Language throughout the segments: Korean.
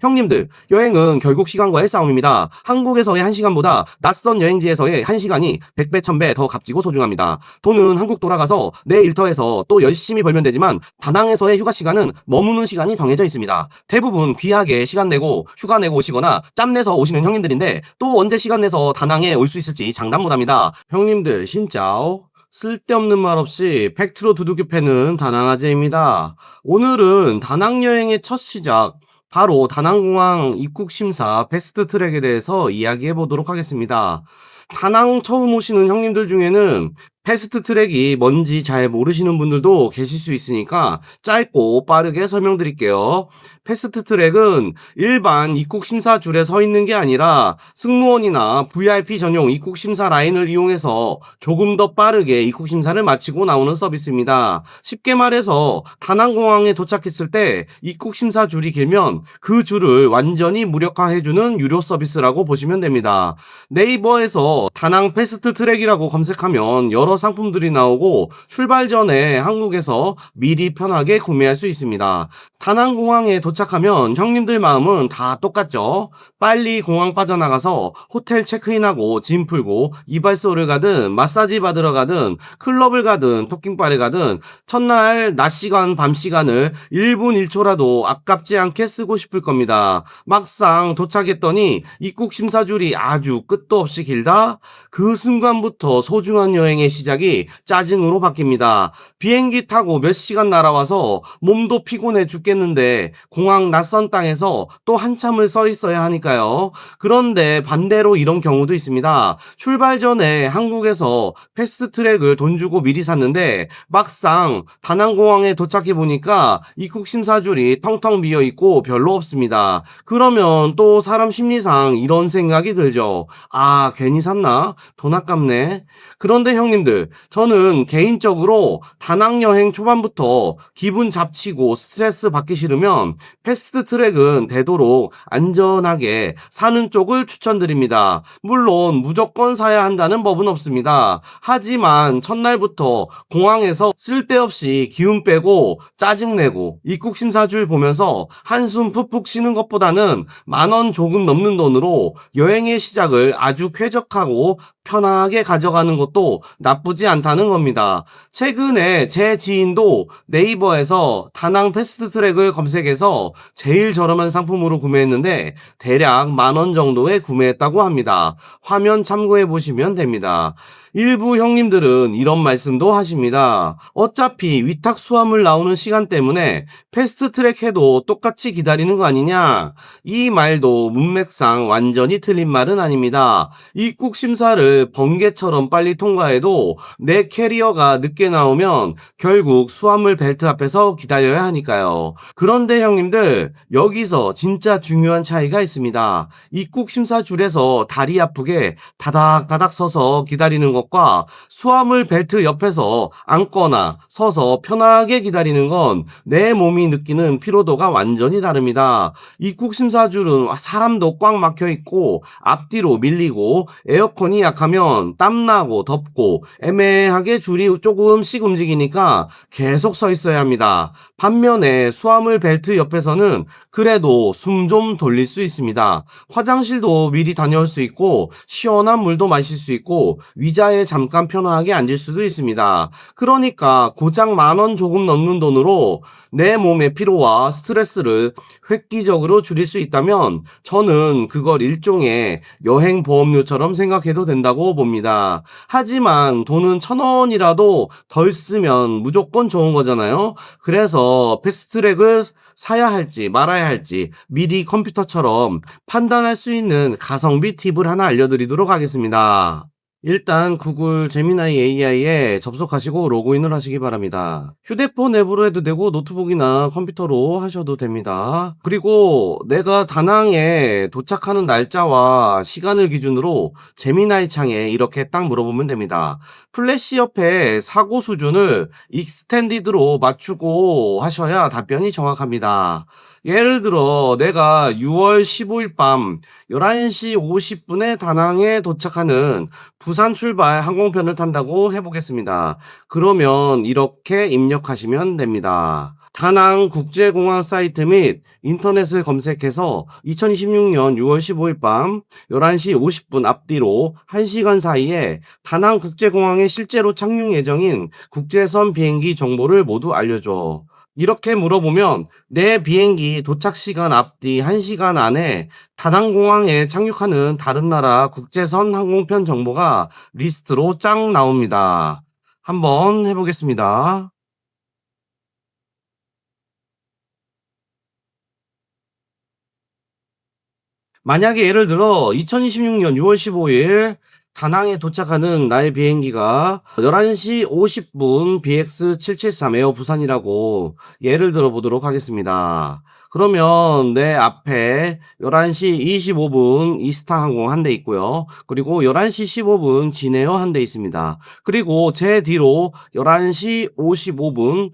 형님들, 여행은 결국 시간과의 싸움입니다. 한국에서의 1시간보다 낯선 여행지에서의 1시간이 100배, 1000배 더 값지고 소중합니다. 돈은 한국 돌아가서 내 일터에서 또 열심히 벌면 되지만 다낭에서의 휴가 시간은 머무는 시간이 정해져 있습니다. 대부분 귀하게 시간 내고 휴가 내고 오시거나 짬 내서 오시는 형님들인데 또 언제 시간 내서 다낭에 올 수 있을지 장담 못합니다. 형님들, 신짜오. 쓸데없는 말 없이 팩트로 두둑이 패는 다낭아재입니다. 오늘은 다낭 여행의 첫 시작, 바로 다낭공항 입국 심사 패스트 트랙에 대해서 이야기해 보도록 하겠습니다. 다낭 처음 오시는 형님들 중에는 패스트 트랙이 뭔지 잘 모르시는 분들도 계실 수 있으니까 짧고 빠르게 설명드릴게요. 패스트 트랙은 일반 입국 심사 줄에 서 있는 게 아니라 승무원이나 VIP 전용 입국 심사 라인을 이용해서 조금 더 빠르게 입국 심사를 마치고 나오는 서비스입니다. 쉽게 말해서 다낭공항에 도착했을 때 입국 심사 줄이 길면 그 줄을 완전히 무력화해주는 유료 서비스라고 보시면 됩니다. 네이버에서 다낭 패스트 트랙이라고 검색하면 여러 상품들이 나오고 출발 전에 한국에서 미리 편하게 구매할 수 있습니다. 다낭공항에 도착하면 형님들 마음은 다 똑같죠. 빨리 공항 빠져나가서 호텔 체크인하고 짐 풀고 이발소를 가든 마사지 받으러 가든 클럽을 가든 토킹바를 가든 첫날 낮 시간 밤 시간을 1분 1초라도 아깝지 않게 쓰고 싶을 겁니다. 막상 도착했더니 입국 심사줄이 아주 끝도 없이 길다? 그 순간부터 소중한 여행의 시작이 짜증으로 바뀝니다. 비행기 타고 몇 시간 날아와서 몸도 피곤해 죽겠는데 공항 낯선 땅에서 또 한참을 서 있어야 하니까요. 그런데 반대로 이런 경우도 있습니다. 출발 전에 한국에서 패스트 트랙을 돈 주고 미리 샀는데 막상 다낭공항에 도착해 보니까 입국 심사줄이 텅텅 비어 있고 별로 없습니다. 그러면 또 사람 심리상 이런 생각이 들죠. 아, 괜히 샀나? 돈 아깝네. 그런데 형님들, 저는 개인적으로 다낭 여행 초반부터 기분 잡치고 스트레스 받기 싫으면 패스트 트랙은 되도록 안전하게 사는 쪽을 추천드립니다. 물론 무조건 사야 한다는 법은 없습니다. 하지만 첫날부터 공항에서 쓸데없이 기운 빼고 짜증내고 입국 심사줄 보면서 한숨 푹푹 쉬는 것보다는 10,000원 조금 넘는 돈으로 여행의 시작을 아주 쾌적하고 편하게 가져가는 것도 나쁘지 않다는 겁니다. 최근에 제 지인도 네이버에서 다낭 패스트 트랙을 검색해서 제일 저렴한 상품으로 구매했는데 대략 10,000원 정도에 구매했다고 합니다. 화면 참고해 보시면 됩니다. 일부 형님들은 이런 말씀도 하십니다. 어차피 위탁 수화물 나오는 시간 때문에 패스트 트랙 해도 똑같이 기다리는 거 아니냐? 이 말도 문맥상 완전히 틀린 말은 아닙니다. 입국 심사를 번개처럼 빨리 통과해도 내 캐리어가 늦게 나오면 결국 수화물 벨트 앞에서 기다려야 하니까요. 그런데 형님들, 여기서 진짜 중요한 차이가 있습니다. 입국 심사 줄에서 다리 아프게 다닥다닥 서서 기다리는 것과 수화물 벨트 옆에서 앉거나 서서 편하게 기다리는 건 내 몸이 느끼는 피로도가 완전히 다릅니다. 입국 심사줄은 사람도 꽉 막혀 있고 앞뒤로 밀리고 에어컨이 약하면 땀나고 덥고 애매하게 줄이 조금씩 움직이니까 계속 서 있어야 합니다. 반면에 수화물 벨트 옆에서는 그래도 숨 좀 돌릴 수 있습니다. 화장실도 미리 다녀올 수 있고 시원한 물도 마실 수 있고 의자에 잠깐 편하게 앉을 수도 있습니다. 그러니까 고작 10,000원 조금 넘는 돈으로 내 몸의 피로와 스트레스를 획기적으로 줄일 수 있다면 저는 그걸 일종의 여행 보험료처럼 생각해도 된다고 봅니다. 하지만 돈은 1,000원이라도 덜 쓰면 무조건 좋은 거잖아요. 그래서 패스트트랙을 사야 할지 말아야 할지 미리 컴퓨터처럼 판단할 수 있는 가성비 팁을 하나 알려드리도록 하겠습니다. 일단 구글 제미나이 AI에 접속하시고 로그인을 하시기 바랍니다. 휴대폰 앱으로 해도 되고 노트북이나 컴퓨터로 하셔도 됩니다. 그리고 내가 다낭에 도착하는 날짜와 시간을 기준으로 제미나이 창에 이렇게 딱 물어보면 됩니다. 플래시 옆에 사고 수준을 익스텐디드로 맞추고 하셔야 답변이 정확합니다. 예를 들어 내가 6월 15일 밤 11시 50분에 다낭에 도착하는 부산 출발 항공편을 탄다고 해보겠습니다. 그러면 이렇게 입력하시면 됩니다. 다낭 국제공항 사이트 및 인터넷을 검색해서 2026년 6월 15일 밤 11시 50분 앞뒤로 1시간 사이에 다낭 국제공항에 실제로 착륙 예정인 국제선 비행기 정보를 모두 알려줘. 이렇게 물어보면 내 비행기 도착 시간 앞뒤 1시간 안에 다낭공항에 착륙하는 다른 나라 국제선 항공편 정보가 리스트로 쫙 나옵니다. 한번 해보겠습니다. 만약에 예를 들어 2026년 6월 15일 다낭에 도착하는 나의 비행기가 11시 50분 BX773 에어 부산이라고 예를 들어 보도록 하겠습니다. 그러면 내 앞에 11시 25분 이스타 항공 한 대 있고요. 그리고 11시 15분 진에어 한 대 있습니다. 그리고 제 뒤로 11시 55분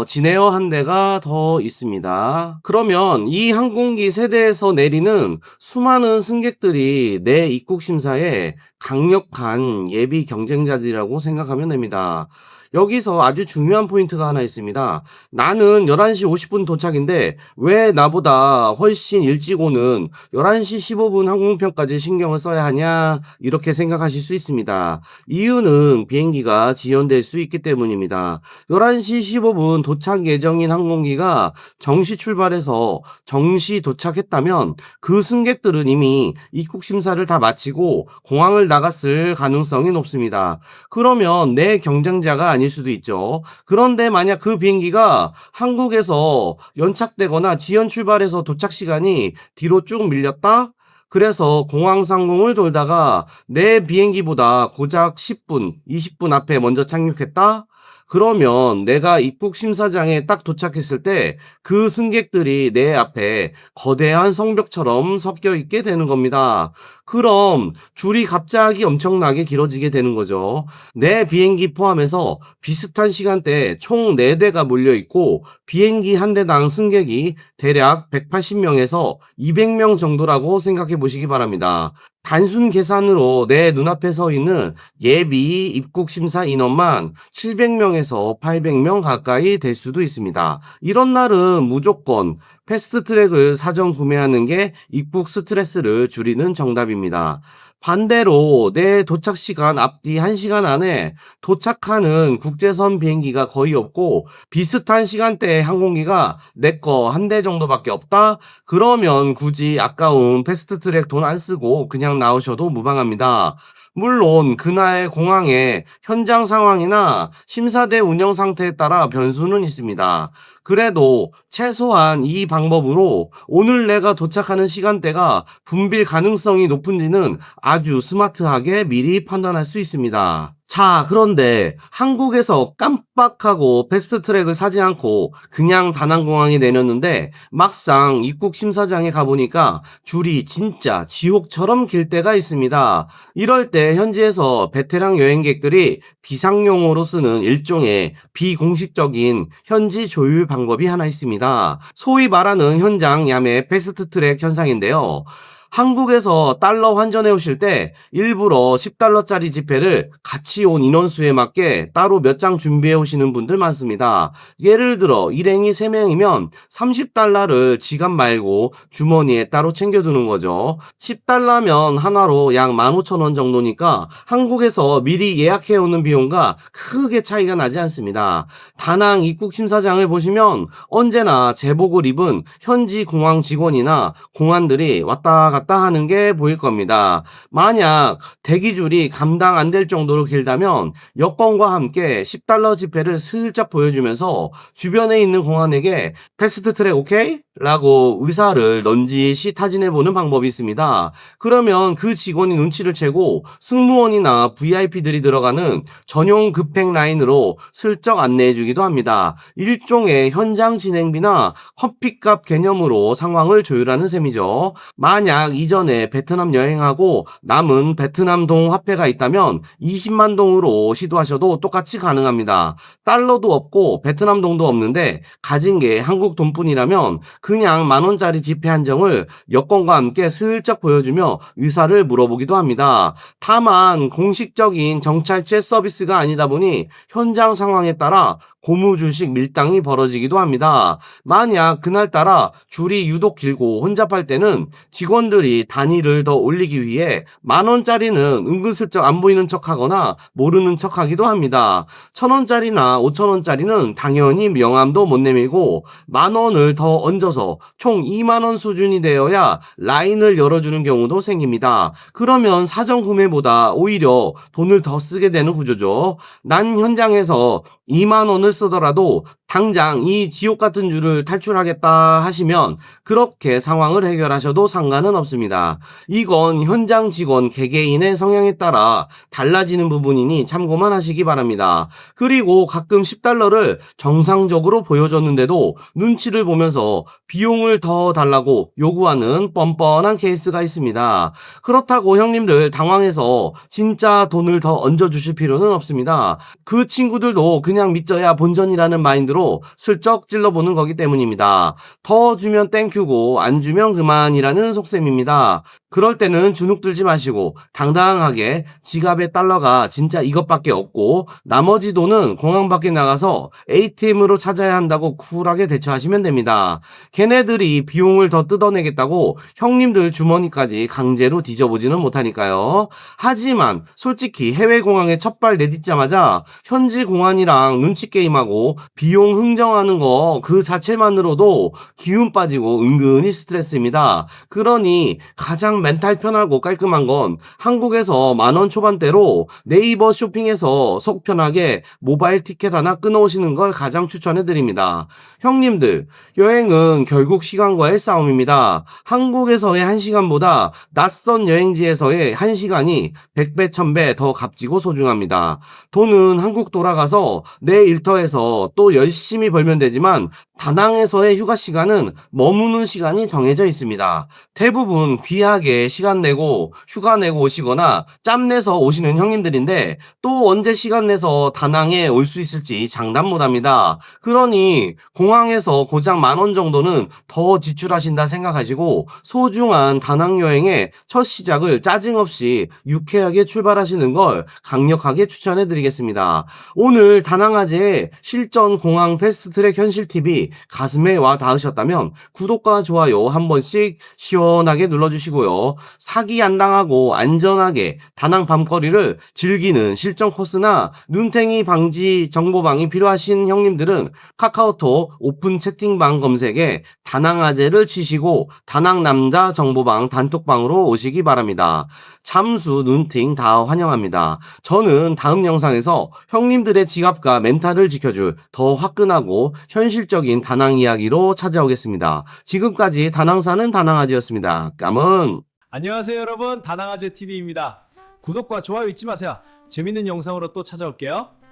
진에어 한 대가 더 있습니다. 그러면 이 항공기 세대에서 내리는 수많은 승객들이 내 입국 심사에 강력한 예비 경쟁자들이라고 생각하면 됩니다. 여기서 아주 중요한 포인트가 하나 있습니다. 나는 11시 50분 도착인데 왜 나보다 훨씬 일찍 오는 11시 15분 항공편까지 신경을 써야 하냐? 이렇게 생각하실 수 있습니다. 이유는 비행기가 지연될 수 있기 때문입니다. 11시 15분 도착 예정인 항공기가 정시 출발해서 정시 도착했다면 그 승객들은 이미 입국 심사를 다 마치고 공항을 나갔을 가능성이 높습니다. 그러면 내 경쟁자가 아닐 수도 있죠. 그런데 만약 그 비행기가 한국에서 연착되거나 지연 출발해서 도착 시간이 뒤로 쭉 밀렸다? 그래서 공항 상공을 돌다가 내 비행기보다 고작 10분, 20분 앞에 먼저 착륙했다? 그러면 내가 입국 심사장에 딱 도착했을 때 그 승객들이 내 앞에 거대한 성벽처럼 섞여 있게 되는 겁니다. 그럼 줄이 갑자기 엄청나게 길어지게 되는 거죠. 내 비행기 포함해서 비슷한 시간대에 총 4대가 몰려 있고 비행기 한 대당 승객이 대략 180명에서 200명 정도라고 생각해 보시기 바랍니다. 단순 계산으로 내 눈앞에 서 있는 예비 입국 심사 인원만 700명에서 800명 가까이 될 수도 있습니다. 이런 날은 무조건 패스트 트랙을 사전 구매하는 게 입국 스트레스를 줄이는 정답입니다. 반대로 내 도착 시간 앞뒤 1시간 안에 도착하는 국제선 비행기가 거의 없고 비슷한 시간대에 항공기가 내 거 한 대 정도밖에 없다? 그러면 굳이 아까운 패스트 트랙 돈 안 쓰고 그냥 나오셔도 무방합니다. 물론 그날 공항의 현장 상황이나 심사대 운영 상태에 따라 변수는 있습니다. 그래도 최소한 이 방법으로 오늘 내가 도착하는 시간대가 분빌 가능성이 높은지는 아주 스마트하게 미리 판단할 수 있습니다. 자, 그런데 한국에서 깜빡하고 패스트트랙을 사지 않고 그냥 다낭공항에 내렸는데 막상 입국 심사장에 가보니까 줄이 진짜 지옥처럼 길 때가 있습니다. 이럴 때 현지에서 베테랑 여행객들이 비상용어로 쓰는 일종의 비공식적인 현지 조율 방법이 하나 있습니다. 소위 말하는 현장 야매 패스트트랙 현상인데요. 한국에서 달러 환전해 오실 때 일부러 10달러짜리 지폐를 같이 온 인원수에 맞게 따로 몇 장 준비해 오시는 분들 많습니다. 예를 들어 일행이 3명이면 30달러를 지갑 말고 주머니에 따로 챙겨두는 거죠. 10달러면 하나로 약 15,000원 정도니까 한국에서 미리 예약해 오는 비용과 크게 차이가 나지 않습니다. 다낭 입국 심사장을 보시면 언제나 제복을 입은 현지 공항 직원이나 공안들이 왔다 갔다 하는 게 보일 겁니다. 만약 대기줄이 감당 안 될 정도로 길다면 여권과 함께 10달러 지폐를 슬쩍 보여주면서 주변에 있는 공안에게 패스트 트랙 오케이? 라고 의사를 넌지시 타진해보는 방법이 있습니다. 그러면 그 직원이 눈치를 채고 승무원이나 VIP들이 들어가는 전용 급행 라인으로 슬쩍 안내해주기도 합니다. 일종의 현장 진행비나 커피값 개념으로 상황을 조율하는 셈이죠. 만약 이전에 베트남 여행하고 남은 베트남 동 화폐가 있다면 20만 동으로 시도하셔도 똑같이 가능합니다. 달러도 없고 베트남 동도 없는데 가진 게 한국 돈뿐이라면 그냥 10,000원짜리 지폐 한 장을 여권과 함께 슬쩍 보여주며 의사를 물어보기도 합니다. 다만 공식적인 정찰제 서비스가 아니다 보니 현장 상황에 따라 고무줄식 밀당이 벌어지기도 합니다. 만약 그날따라 줄이 유독 길고 혼잡할 때는 직원들이 단위를 더 올리기 위해 10,000원짜리는 은근슬쩍 안 보이는 척하거나 모르는 척하기도 합니다. 1,000원짜리나 5,000원짜리는 당연히 명함도 못 내밀고 10,000원을 더 얹어서 총 20,000원 수준이 되어야 라인을 열어주는 경우도 생깁니다. 그러면 사전 구매보다 오히려 돈을 더 쓰게 되는 구조죠. 난 현장에서 20,000원을 쓰더라도 당장 이 지옥 같은 줄을 탈출하겠다 하시면 그렇게 상황을 해결하셔도 상관은 없습니다. 이건 현장 직원 개개인의 성향에 따라 달라지는 부분이니 참고만 하시기 바랍니다. 그리고 가끔 10달러를 정상적으로 보여줬는데도 눈치를 보면서 비용을 더 달라고 요구하는 뻔뻔한 케이스가 있습니다. 그렇다고 형님들 당황해서 진짜 돈을 더 얹어주실 필요는 없습니다. 그 친구들도 그냥 믿져야 본전이라는 마인드로 슬쩍 찔러보는 거기 때문입니다. 더 주면 땡큐고 안 주면 그만이라는 속셈입니다. 그럴 때는 주눅 들지 마시고 당당하게 지갑에 달러가 진짜 이것밖에 없고 나머지 돈은 공항 밖에 나가서 ATM으로 찾아야 한다고 쿨하게 대처하시면 됩니다. 걔네들이 비용을 더 뜯어내겠다고 형님들 주머니까지 강제로 뒤져보지는 못하니까요. 하지만 솔직히 해외 공항에 첫발 내딛자마자 현지 공안이랑 눈치 게임하고 비용 흥정하는 거 그 자체만으로도 기운 빠지고 은근히 스트레스입니다. 그러니 가장 멘탈 편하고 깔끔한 건 한국에서 10,000원 초반대로 네이버 쇼핑에서 속 편하게 모바일 티켓 하나 끊어오시는 걸 가장 추천해드립니다. 형님들, 여행은 결국 시간과의 싸움입니다. 한국에서의 1시간보다 낯선 여행지에서의 1시간이 100배, 1000배 더 값지고 소중합니다. 돈은 한국 돌아가서 내 일터에서 또 열심히 벌면 되지만 다낭에서의 휴가 시간은 머무는 시간이 정해져 있습니다. 대부분 귀하게 시간 내고 휴가 내고 오시거나 짬 내서 오시는 형님들인데 또 언제 시간 내서 다낭에 올 수 있을지 장담 못합니다. 그러니 공항에서 고작 10,000원 정도는 더 지출하신다 생각하시고 소중한 다낭 여행의 첫 시작을 짜증 없이 유쾌하게 출발하시는 걸 강력하게 추천해드리겠습니다. 오늘 다낭아재의 실전 공항 패스트트랙 현실TV 가슴에 와 닿으셨다면 구독과 좋아요 한 번씩 시원하게 눌러주시고요. 사기 안 당하고 안전하게 다낭 밤거리를 즐기는 실전 코스나 눈탱이 방지 정보방이 필요하신 형님들은 카카오톡 오픈 채팅방 검색에 다낭아재를 치시고 다낭 남자 정보방 단톡방으로 오시기 바랍니다. 잠수, 눈팅 다 환영합니다. 저는 다음 영상에서 형님들의 지갑과 멘탈을 지켜줄 더 화끈하고 현실적인 다낭 이야기로 찾아오겠습니다. 지금까지 다낭 사는 다낭아재였습니다. 까문! 안녕하세요 여러분, 다낭아재 TV입니다. 구독과 좋아요 잊지 마세요. 재밌는 영상으로 또 찾아올게요.